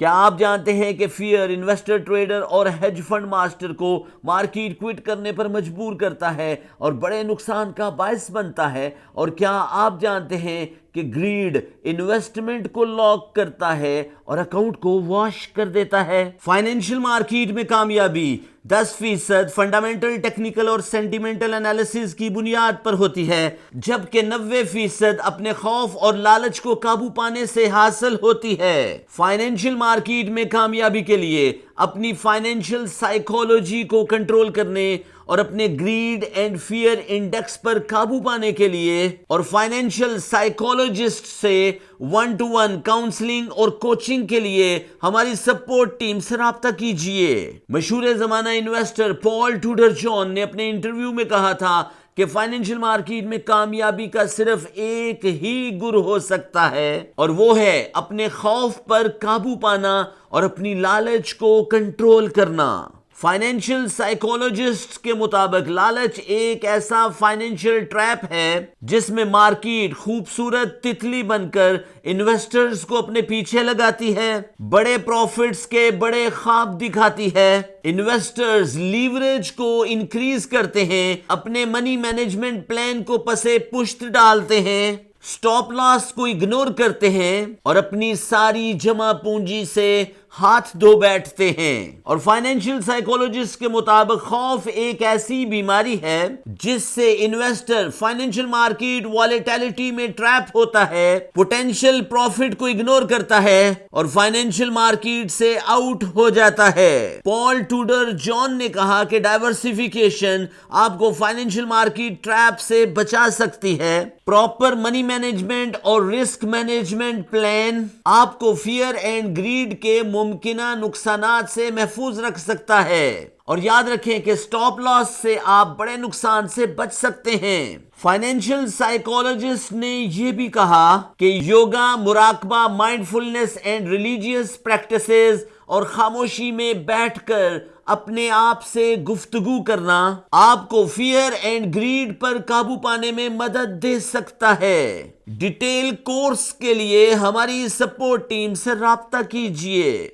کیا آپ جانتے ہیں کہ فیئر انویسٹر، ٹریڈر اور ہیج فنڈ ماسٹر کو مارکیٹ کوئٹ کرنے پر مجبور کرتا ہے اور بڑے نقصان کا باعث بنتا ہے؟ اور کیا آپ جانتے ہیں کہ گریڈ انویسٹمنٹ کو لاک کرتا ہے اور اکاؤنٹ کو واش کر دیتا ہے؟ فائنینشل مارکیٹ میں کامیابی 10% فنڈامنٹل، ٹیکنیکل اور سینٹیمنٹل انالیسز کی بنیاد پر ہوتی ہے، جبکہ 90% اپنے خوف اور لالچ کو قابو پانے سے حاصل ہوتی ہے۔ فائنینشل مارکیٹ میں کامیابی کے لیے اپنی فائنینشل سائیکولوجی کو کنٹرول کرنے اور اپنے گریڈ اینڈ فیئر انڈیکس پر قابو پانے کے لیے اور فائنینشل سائیکولوجسٹ سے 1-to-1 کاؤنسلنگ اور کوچنگ کے لیے ہماری سپورٹ ٹیم سے رابطہ کیجیے۔ مشہور زمانہ انویسٹر پال ٹوڈر جان نے اپنے انٹرویو میں کہا تھا کہ فائنینشل مارکیٹ میں کامیابی کا صرف ایک ہی گر ہو سکتا ہے، اور وہ ہے اپنے خوف پر قابو پانا اور اپنی لالچ کو کنٹرول کرنا۔ فائنینشل سائیکولوجسٹ کے مطابق لالچ ایک ایسا فائنینشل ٹریپ ہے جس میں مارکیٹ خوبصورت تتلی بن کر انویسٹرز کو اپنے پیچھے لگاتی ہے، بڑے پروفٹس کے بڑے خواب دکھاتی ہے۔ انویسٹرز لیوریج کو انکریز کرتے ہیں، اپنے منی مینجمنٹ پلان کو پسے پشت ڈالتے ہیں، سٹاپ لاس کو اگنور کرتے ہیں اور اپنی ساری جمع پونجی سے ہاتھ دھو بیٹھتے ہیں۔ اور فائنینشل سائیکولوجسٹ کے مطابق خوف ایک ایسی بیماری ہے جس سے انویسٹر فائنینشل مارکیٹ والیٹیلٹی میں ٹریپ ہوتا ہے، پوٹینشل پروفٹ کو اگنور کرتا ہے اور فائنینشل مارکیٹ سے آؤٹ ہو جاتا ہے۔ پال ٹوڈر جان نے کہا کہ ڈائیورسیفیکیشن آپ کو فائنینشل مارکیٹ ٹریپ سے بچا سکتی ہے۔ پراپر منی مینجمنٹ اور رسک مینجمنٹ پلان آپ کو فیئر اینڈ گریڈ کے ممکنہ نقصانات سے محفوظ رکھ سکتا ہے، اور یاد رکھیں کہ سٹاپ لاس سے آپ بڑے نقصان سے بچ سکتے ہیں۔ فائنینشل سائیکولوجسٹ نے یہ بھی کہا کہ یوگا، مراقبہ، مائنڈ فلنس اینڈ ریلیجیس پریکٹسز اور خاموشی میں بیٹھ کر اپنے آپ سے گفتگو کرنا آپ کو فیئر اینڈ گریڈ پر قابو پانے میں مدد دے سکتا ہے۔ ڈیٹیل کورس کے لیے ہماری سپورٹ ٹیم سے رابطہ کیجیے۔